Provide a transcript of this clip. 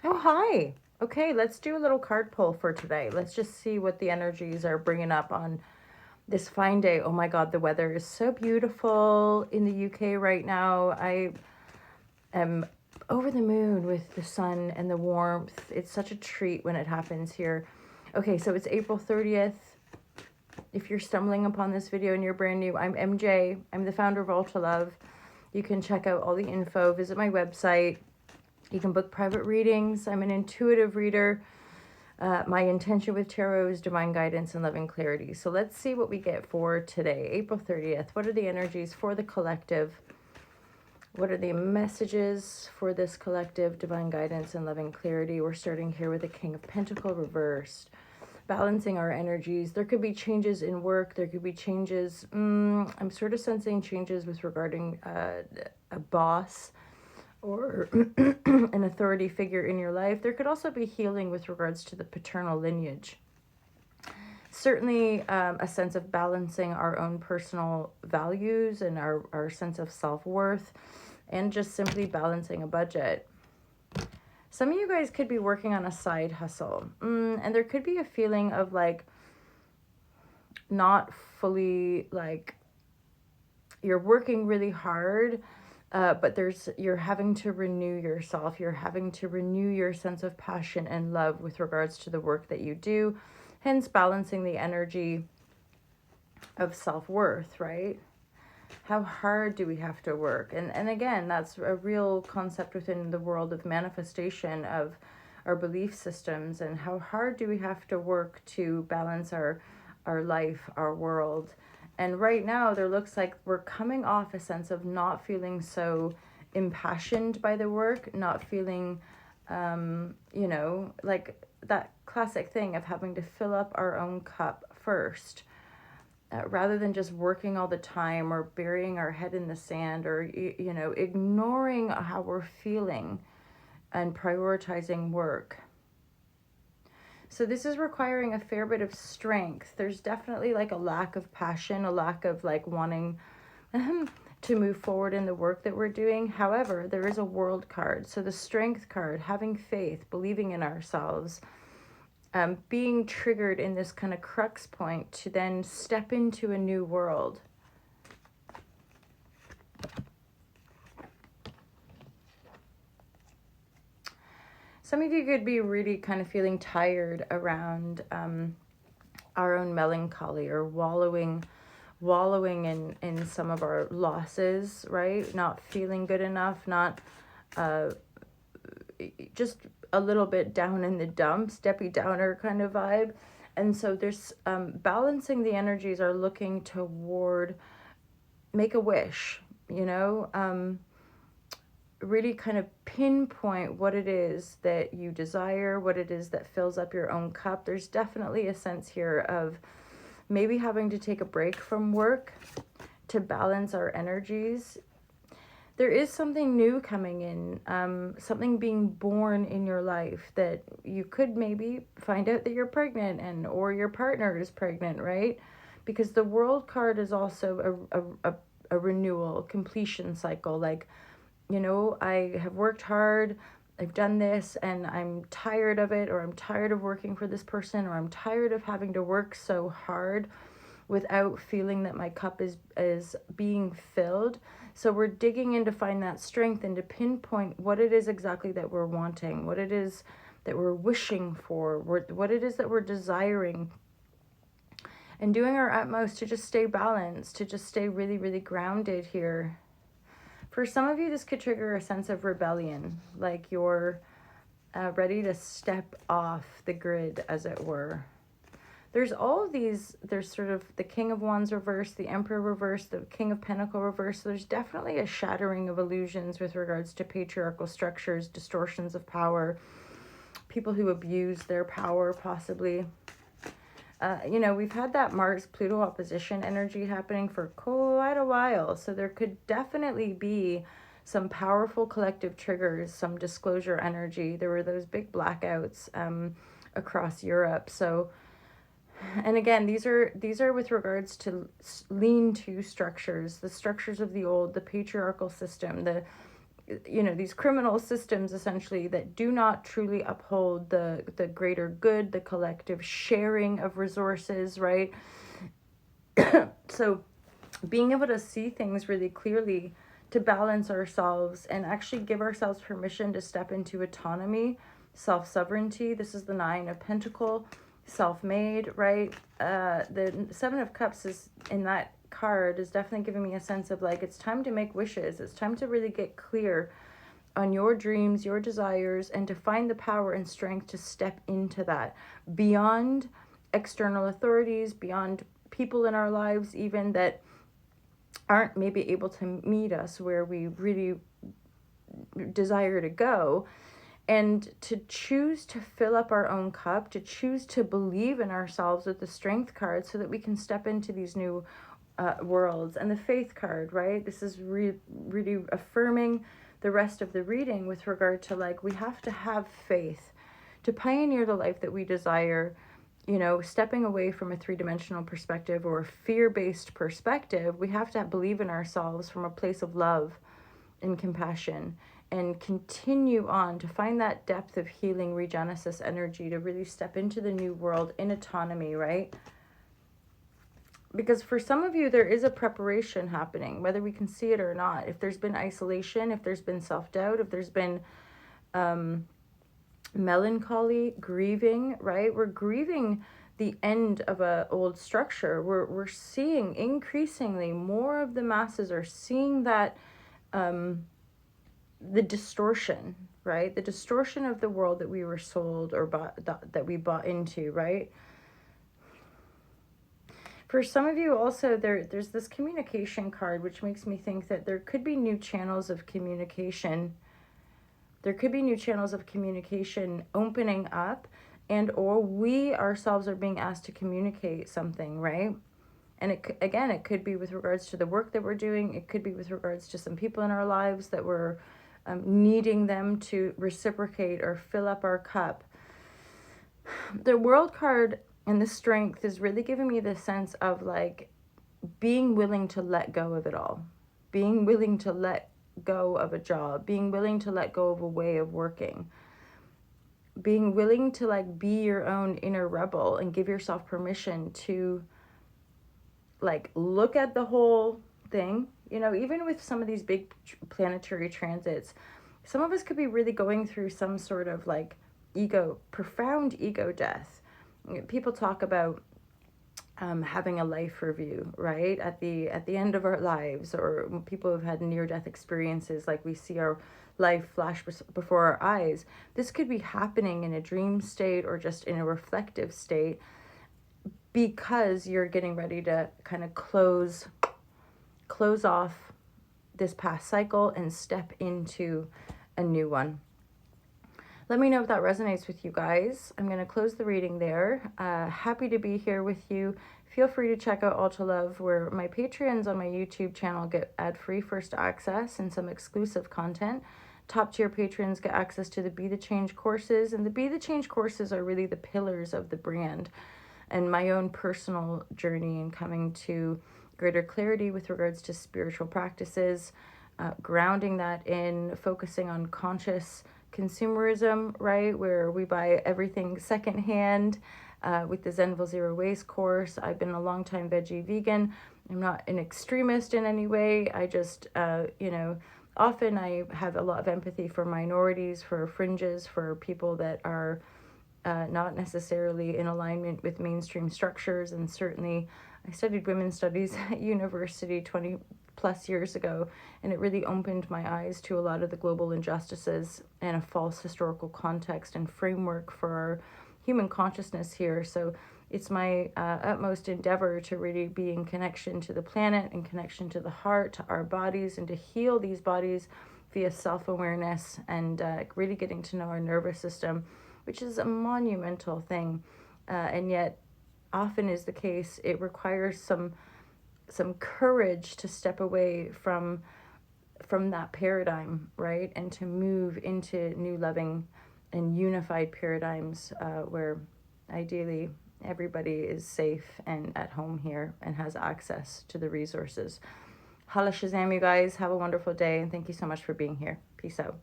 Oh, hi. Okay, let's do a little card pull for today. Let's just see what the energies are bringing up on this fine day. Oh my God, the weather is so beautiful in the UK right now. I am over the moon with the sun and the warmth. It's such a treat when it happens here. Okay, so it's April 30th. If you're stumbling upon this video and you're brand new, I'm MJ. I'm the founder of Ultra Love. You can check out all the info, visit my website. You can book private readings. I'm an intuitive reader. My intention with tarot is divine guidance and loving clarity. So let's see what we get for today, April 30th. What are the energies for the collective? What are the messages for this collective, divine guidance and loving clarity? We're starting here with the King of Pentacles reversed, balancing our energies. There could be changes in work. There could be changes. I'm sort of sensing changes with regarding a boss or an authority figure in your life. There could also be healing with regards to the paternal lineage. Certainly a sense of balancing our own personal values and our sense of self-worth, and just simply balancing a budget. Some of you guys could be working on a side hustle, and there could be a feeling of like not fully, like you're working really hard, but you're having to renew yourself. You're having to renew your sense of passion and love with regards to the work that you do, hence balancing the energy of self-worth, right? How hard do we have to work? And again, that's a real concept within the world of manifestation of our belief systems. And how hard do we have to work to balance our life, our world? And right now, there looks like we're coming off a sense of not feeling so impassioned by the work, not feeling, like that classic thing of having to fill up our own cup first. Rather than just working all the time or burying our head in the sand or, ignoring how we're feeling and prioritizing work. So this is requiring a fair bit of strength. There's definitely like a lack of passion, a lack of like wanting to move forward in the work that we're doing. However, there is a world card. So the strength card, having faith, believing in ourselves, being triggered in this kind of crux point to then step into a new world. Some of you could be really kind of feeling tired around our own melancholy, or wallowing in some of our losses, right? Not feeling good enough, not just a little bit down in the dumps, Debbie Downer kind of vibe. And so there's balancing the energies are looking toward make a wish, really kind of pinpoint what it is that you desire, what it is that fills up your own cup. There's definitely a sense here of maybe having to take a break from work to balance our energies. There is something new coming in, something being born in your life that you could maybe find out that you're pregnant or your partner is pregnant, right? Because the world card is also a renewal, completion cycle. Like, I have worked hard, I've done this, and I'm tired of it, or I'm tired of working for this person, or I'm tired of having to work so hard without feeling that my cup is being filled. So we're digging in to find that strength and to pinpoint what it is exactly that we're wanting, what it is that we're wishing for, what it is that we're desiring, and doing our utmost to just stay balanced, to just stay really, really grounded here. For some of you, this could trigger a sense of rebellion, like you're ready to step off the grid, as it were. There's all of these, there's sort of the King of Wands reversed, the Emperor reversed, the King of Pentacles reversed. So there's definitely a shattering of illusions with regards to patriarchal structures, distortions of power, people who abuse their power possibly. We've had that Mars-Pluto opposition energy happening for quite a while. So there could definitely be some powerful collective triggers, some disclosure energy. There were those big blackouts across Europe. So, and again, these are with regards to lean-to structures, the structures of the old, the patriarchal system, the you know, these criminal systems essentially that do not truly uphold the greater good, the collective sharing of resources, right? So being able to see things really clearly, to balance ourselves and actually give ourselves permission to step into autonomy, self-sovereignty. This is the Nine of Pentacle, self-made, right? The Seven of Cups is in that card is definitely giving me a sense of like, it's time to make wishes. It's time to really get clear on your dreams, your desires, and to find the power and strength to step into that beyond external authorities, beyond people in our lives, even that aren't maybe able to meet us where we really desire to go, and to choose to fill up our own cup, to choose to believe in ourselves with the Strength card so that we can step into these new worlds. And the Faith card, right? This is really affirming the rest of the reading with regard to like, we have to have faith to pioneer the life that we desire. You know, stepping away from a three-dimensional perspective or a fear-based perspective, we have to believe in ourselves from a place of love and compassion, and continue on to find that depth of healing, regenesis energy to really step into the new world in autonomy, right? Because for some of you, there is a preparation happening, whether we can see it or not. If there's been isolation, if there's been self-doubt, if there's been melancholy, grieving, right? We're grieving the end of a old structure. We're seeing increasingly more of the masses are seeing that the distortion, right? The distortion of the world that we were sold or bought, that we bought into, right? For some of you also, there's this communication card, which makes me think that there could be new channels of communication. There could be new channels of communication opening up, and or we ourselves are being asked to communicate something, right? And it could be with regards to the work that we're doing. It could be with regards to some people in our lives that we're needing them to reciprocate or fill up our cup. The World card and the Strength is really giving me the sense of like being willing to let go of it all, being willing to let go of a job, being willing to let go of a way of working, being willing to like be your own inner rebel and give yourself permission to like look at the whole thing. You know, even with some of these big planetary transits, some of us could be really going through some sort of like profound ego death. People talk about having a life review, right? At the end of our lives, or people who've had near-death experiences, like we see our life flash before our eyes. This could be happening in a dream state or just in a reflective state, because you're getting ready to kind of close off this past cycle and step into a new one. Let me know if that resonates with you guys. I'm going to close the reading there. Happy to be here with you. Feel free to check out Ultra Love, where my Patreons on my YouTube channel get ad-free first access and some exclusive content. Top tier patrons get access to the Be the Change courses, and the Be the Change courses are really the pillars of the brand and my own personal journey in coming to greater clarity with regards to spiritual practices, grounding that in focusing on conscious consumerism, right, where we buy everything secondhand. With the Zenville Zero Waste course, I've been a long-time veggie vegan. I'm not an extremist in any way. I just, often I have a lot of empathy for minorities, for fringes, for people that are not necessarily in alignment with mainstream structures. And certainly I studied women's studies at university 20 plus years ago, and it really opened my eyes to a lot of the global injustices and a false historical context and framework for our human consciousness here. So it's my utmost endeavor to really be in connection to the planet, in connection to the heart, to our bodies, and to heal these bodies via self-awareness and really getting to know our nervous system, which is a monumental thing. And yet, often is the case, it requires some courage to step away from that paradigm, right? And to move into new loving and unified paradigms where ideally everybody is safe and at home here and has access to the resources. Hala Shazam, you guys. Have a wonderful day, and thank you so much for being here. Peace out.